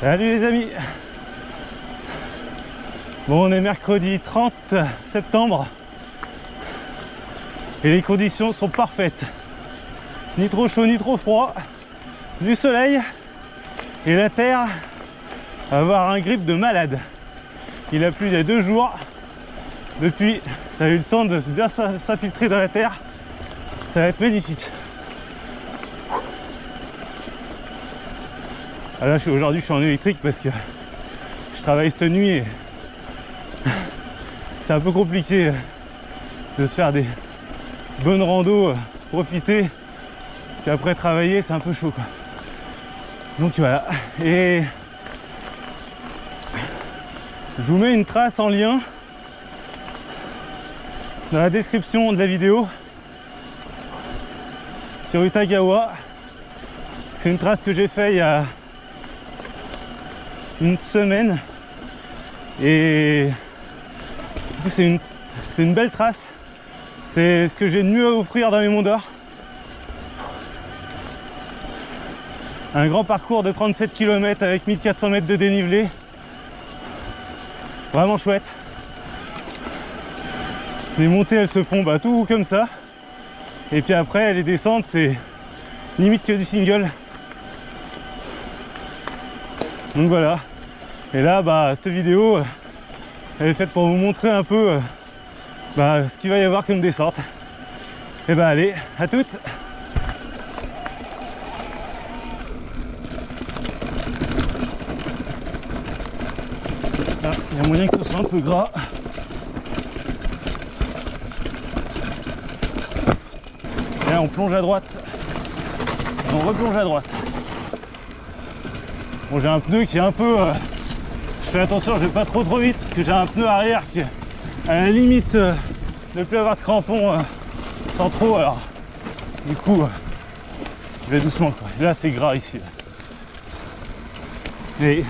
Salut les amis. Bon, on est mercredi 30 septembre et les conditions sont parfaites. Ni trop chaud ni trop froid, du soleil et la terre va avoir un grip de malade. Il a plu il y a 2 jours. Depuis, ça a eu le temps de bien s'infiltrer dans la terre. Ça va être magnifique. Là, aujourd'hui, je suis en électrique parce que je travaille cette nuit et c'est un peu compliqué de se faire des bonnes randos, profiter, puis après travailler, c'est un peu chaud, quoi. Donc voilà. Et je vous mets une trace en lien dans la description de la vidéo sur Utagawa. C'est une trace que j'ai fait il y a une semaine et c'est une belle trace. C'est ce que j'ai de mieux à offrir dans les Monts d'Or. Un grand parcours de 37 km avec 1400 mètres de dénivelé, vraiment chouette. Les montées, elles se font tout comme ça, et puis après les descentes, c'est limite que du single. Donc voilà. Et là, cette vidéo, elle est faite pour vous montrer un peu ce qu'il va y avoir comme descente. Et allez, à toutes. Là, il y a moyen que ce soit un peu gras. Et là, on plonge à droite. Et on replonge à droite. Bon, j'ai un pneu qui est un peu... je fais attention, je vais pas trop vite parce que j'ai un pneu arrière qui est à la limite de ne plus avoir de crampons sans trop. Alors, du coup, je vais doucement, quoi. Là, c'est gras ici. Et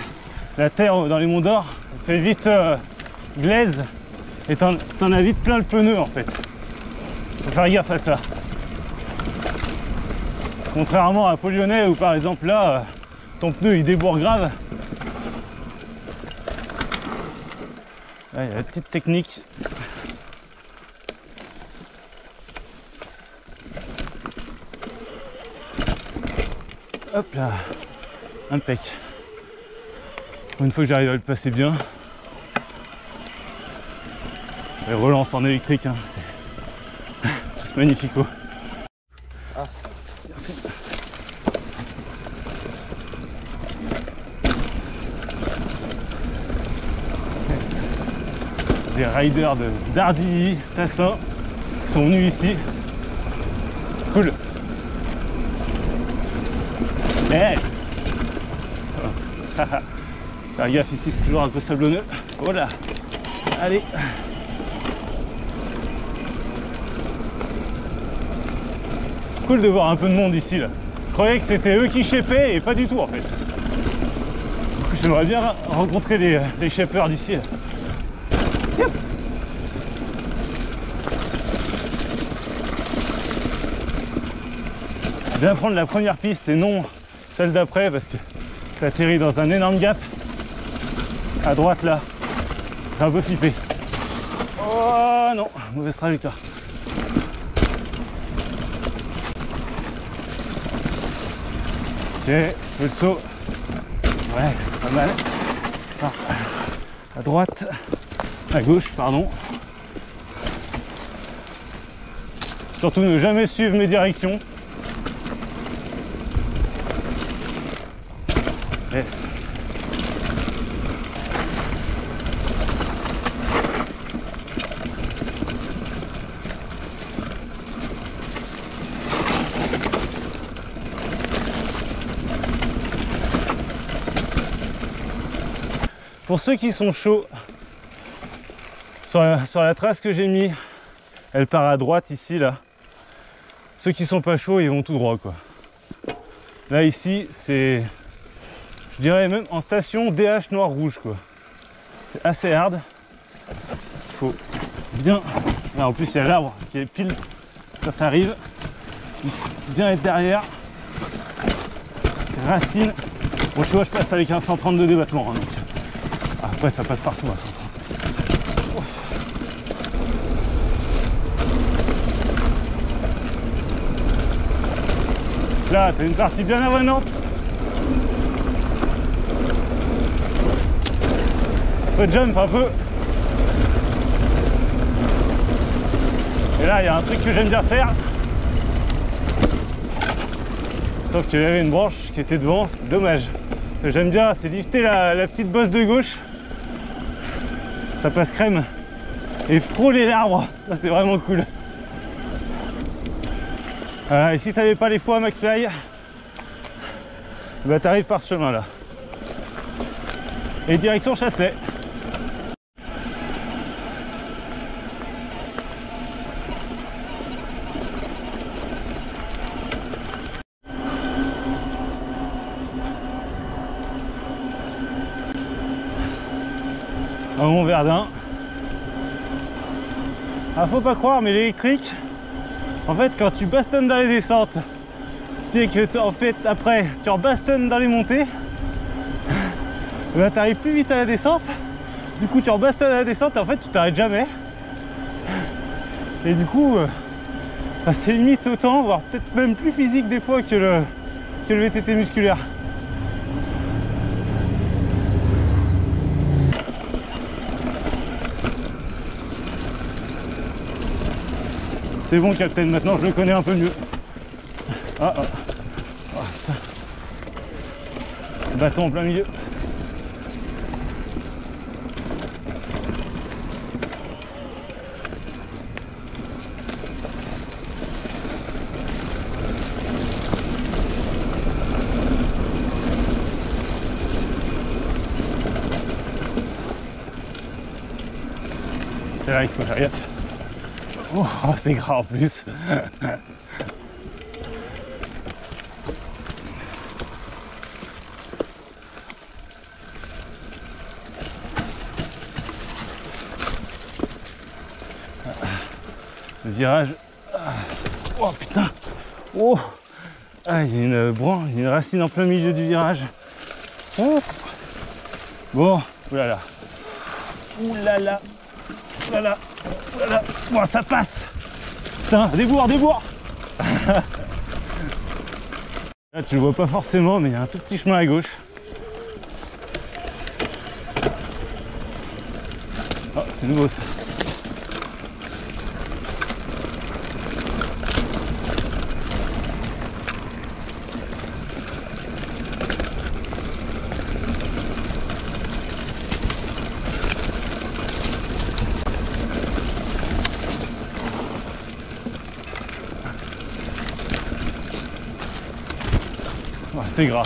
la terre dans les Monts d'Or fait vite glaise et t'en as vite plein le pneu en fait. Faut faire gaffe à ça. Contrairement à Pau-Lyonnais où par exemple là, ton pneu il débourre grave. Là, il y a la petite technique. Hop là, impec. Une fois que j'arrive à le passer bien, je relance en électrique, hein. C'est magnifico. Ah, merci. Les riders de Dardilly, Tassin qui sont venus ici. Cool. Yes. Faire gaffe ici, c'est toujours un peu sablonneux. Voilà. Allez. Cool de voir un peu de monde ici là. Je croyais que c'était eux qui shapaient et pas du tout en fait. J'aimerais bien rencontrer les shapers d'ici. Yep. Je vais prendre la première piste et non celle d'après parce que ça atterrit dans un énorme gap à droite là. J'ai un peu flippé. Oh non, mauvaise trajectoire. Ok, je fais le saut. Ouais, pas mal. Alors, à droite, à gauche, pardon. Surtout ne jamais suivre mes directions. Yes. Pour ceux qui sont chauds, sur la trace que j'ai mis, elle part à droite ici là. Ceux qui sont pas chauds, ils vont tout droit quoi. Là ici, c'est, je dirais même en station DH noir rouge quoi. C'est assez hard. Faut bien. Là, en plus il y a l'arbre qui est pile quand t'arrives. Bien être derrière. C'est racine. Bon, tu vois, je passe avec un 130 de débattement, hein, donc après ça passe partout à 130. Là, t'as une partie bien avenante. Faut jump un peu. Et là, il y a un truc que j'aime bien faire. Sauf qu'il y avait une branche qui était devant, c'est dommage. Ce que j'aime bien, c'est lifter la petite bosse de gauche. Ça passe crème. Et frôler l'arbre. Ça, c'est vraiment cool. Et si t'avais pas les fois à McFly, bah t'arrives par ce chemin là. Et direction Chasselet. À Montverdun. Ah, faut pas croire, mais l'électrique, en fait, quand tu bastonnes dans les descentes, puis que en fait après tu rebastonnes dans les montées, bah, t'arrives plus vite à la descente. Du coup, tu rebastonnes à la descente et en fait, tu t'arrêtes jamais. Et du coup, bah, c'est limite autant, voire peut-être même plus physique des fois que le VTT musculaire. C'est bon, Captain, maintenant je le connais un peu mieux. Ah, ah. Oh, putain. Bâton en plein milieu. C'est là qu'il faut faire gaffe. Oh, c'est gras en plus. Le virage. Oh putain. Oh. Ah, il y a une branche, il y a une racine en plein milieu du virage. Oh. Bon, oulala. Oulala. Oulala. Oulala. Bon, ça passe. Putain, débours, débours. Là, tu le vois pas forcément, mais il y a un tout petit chemin à gauche. Oh, c'est nouveau ça. Oh, c'est gras.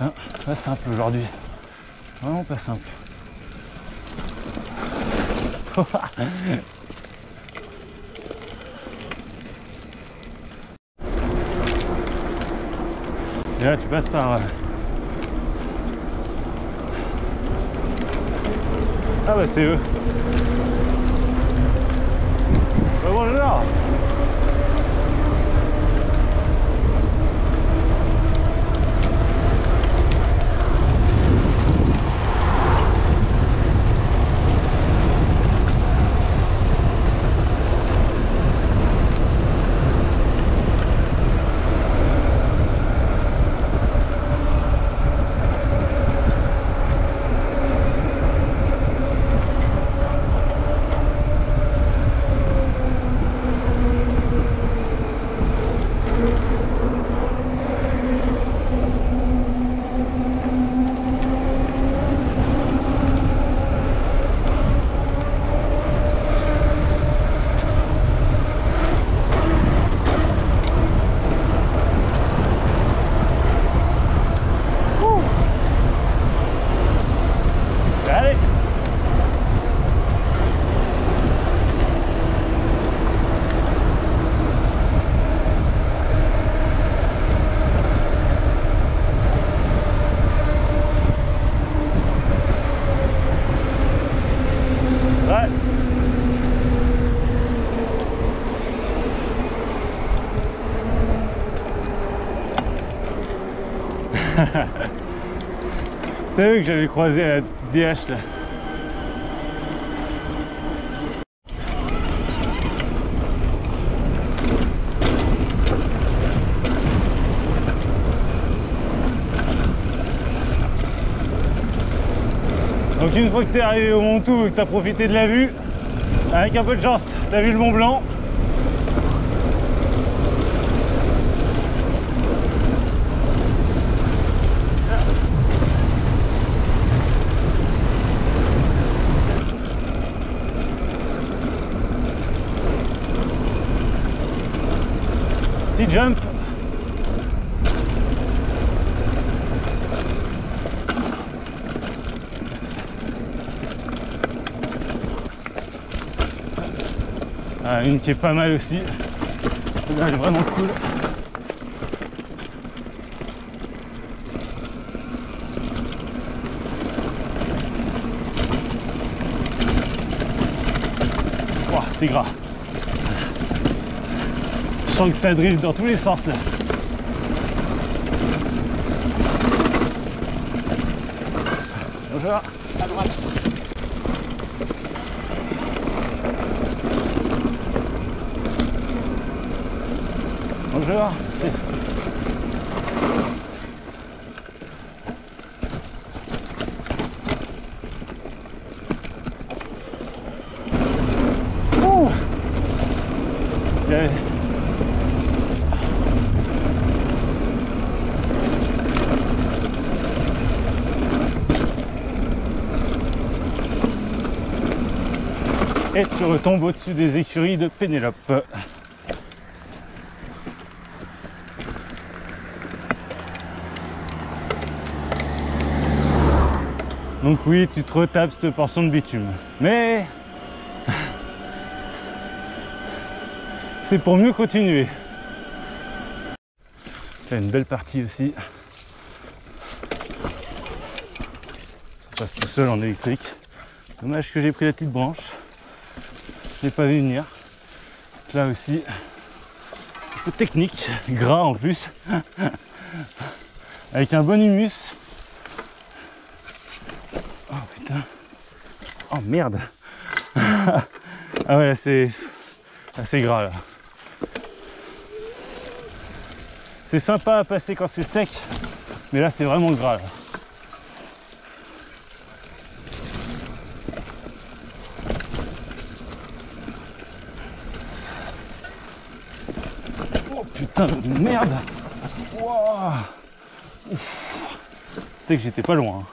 Hein, pas simple aujourd'hui. Vraiment pas simple. Et là tu passes par... Ah bah c'est eux. Bah bonjour. C'est eux que j'avais croisé à la DH là. Donc une fois que tu es arrivé au Mont-Tout et que tu as profité de la vue, avec un peu de chance, tu as vu le Mont Blanc. Petit jump. Ah, une qui est pas mal aussi. Celle-là, elle est vraiment cool. Wow, c'est gras. Je sens que ça drift dans tous les sens là. Bonjour. À droite. Bonjour. Ouh. Okay. Et tu retombes au-dessus des écuries de Pénélope. Donc oui, tu te retapes cette portion de bitume. Mais c'est pour mieux continuer. Il y a une belle partie aussi. Ça passe tout seul en électrique. Dommage que j'ai pris la petite branche. Je l'ai pas vu venir. Là aussi, un peu technique, gras en plus. Avec un bon humus. Oh putain. Oh merde. Ah ouais, c'est assez gras là. C'est sympa à passer quand c'est sec, mais là c'est vraiment gras là. Oh putain de merde. Wow. Tu sais que j'étais pas loin.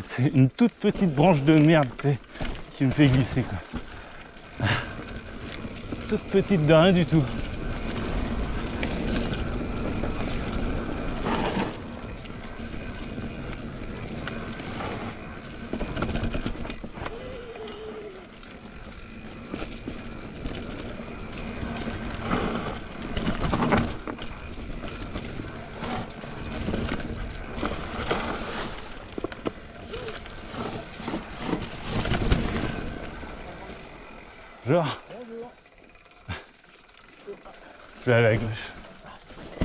C'est une toute petite branche de merde qui me fait glisser quoi. Toute petite de rien du tout. Bonjour. Bonjour. Je vais aller à gauche.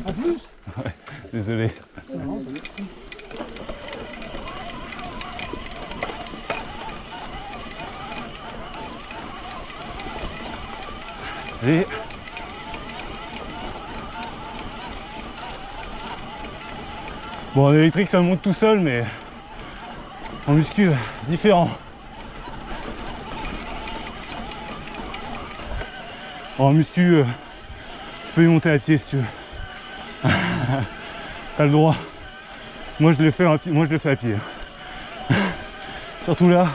En plus? Ouais, désolé. Et... Bon, en électrique ça monte tout seul, mais en muscu, différent. En muscu, tu peux y monter à pied si tu veux. T'as le droit. Moi je le fais à pied. Surtout là.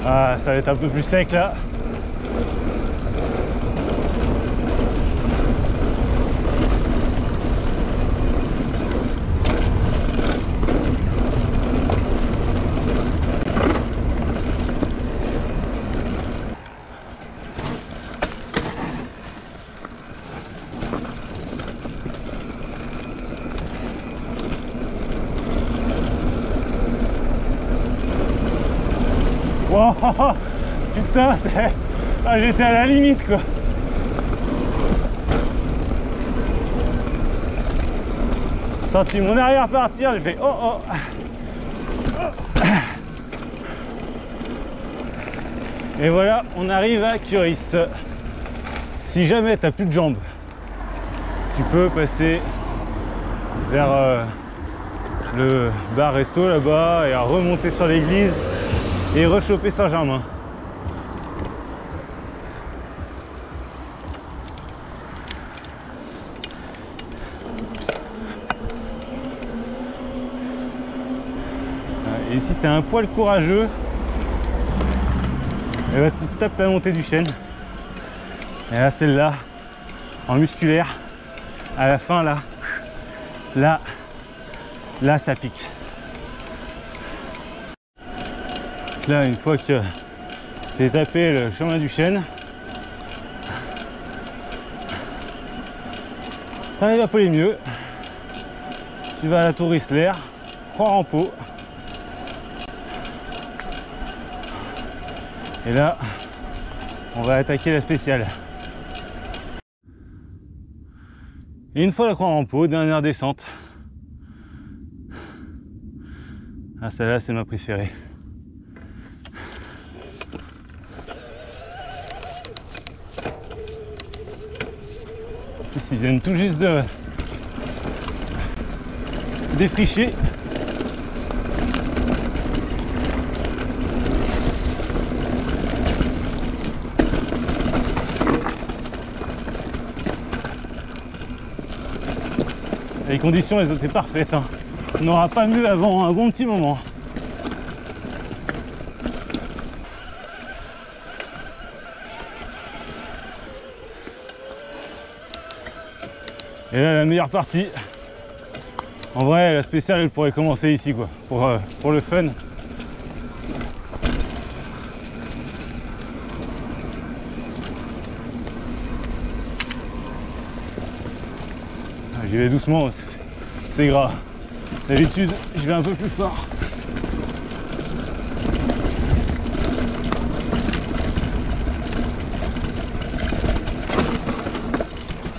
Ah, ça va être un peu plus sec là. Wow, putain, ah, j'étais à la limite quoi. J'ai senti mon arrière partir, j'ai fait oh oh. Et voilà, on arrive à Curis. Si jamais tu n'as plus de jambes, tu peux passer vers le bar resto là-bas et à remonter sur l'église et rechoper Saint-Germain. Et si tu es un poil courageux, et bah, tu te tapes la montée du chêne. Et là, celle-là, en musculaire, à la fin, là, ça pique. Là, une fois que tu as tapé le chemin du chêne, tu arrives à Paul mieux. Tu vas à la tour Whistler, Croix-Rampeau. Et là, on va attaquer la spéciale. Et une fois la Croix-Rampeau, dernière descente. Ah, celle-là, c'est ma préférée. Ici, ils viennent tout juste de défricher. Les conditions, elles étaient parfaites, hein. On n'aura pas mieux avant un bon petit moment. Et là, la meilleure partie. En vrai, la spéciale, elle pourrait commencer ici, quoi, pour le fun. J'y vais doucement, c'est gras. D'habitude, je vais un peu plus fort.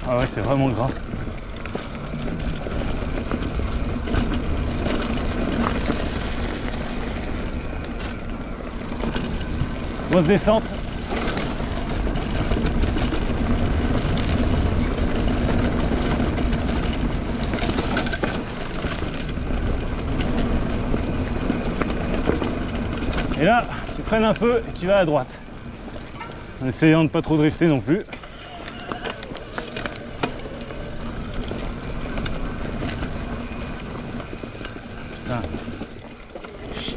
Ah ouais, c'est vraiment gras. Grosse descente. Et là, tu freines un peu et tu vas à droite. En essayant de pas trop drifter non plus. Putain. Chier.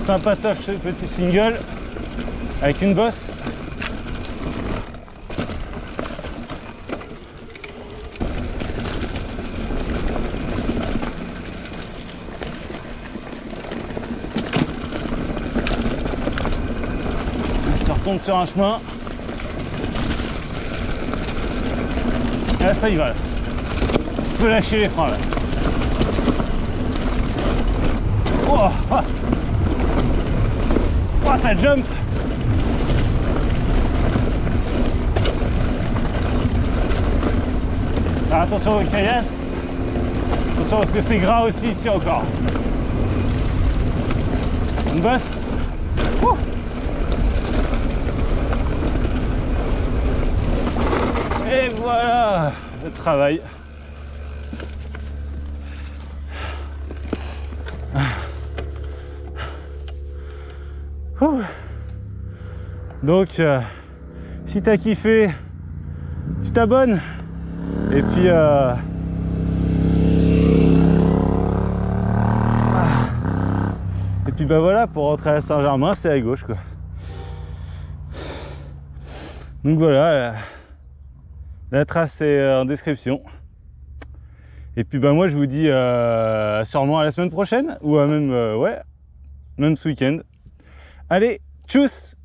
Sympatoche ce petit single avec une bosse. Tombe sur un chemin. Et là, ça y va. Là. Tu peux lâcher les freins là. Oh, ah. Oh, ça jump. Alors, attention aux caillasses. Attention parce que c'est gras aussi ici encore. Une bosse. Ouh. Et voilà le travail. Donc, si t'as kiffé, tu t'abonnes. Et puis, bah voilà, pour rentrer à Saint-Germain, c'est à gauche quoi. Donc voilà. La trace est en description. Et puis bah moi je vous dis sûrement à la semaine prochaine ou même ouais, même ce week-end. Allez, tchuss!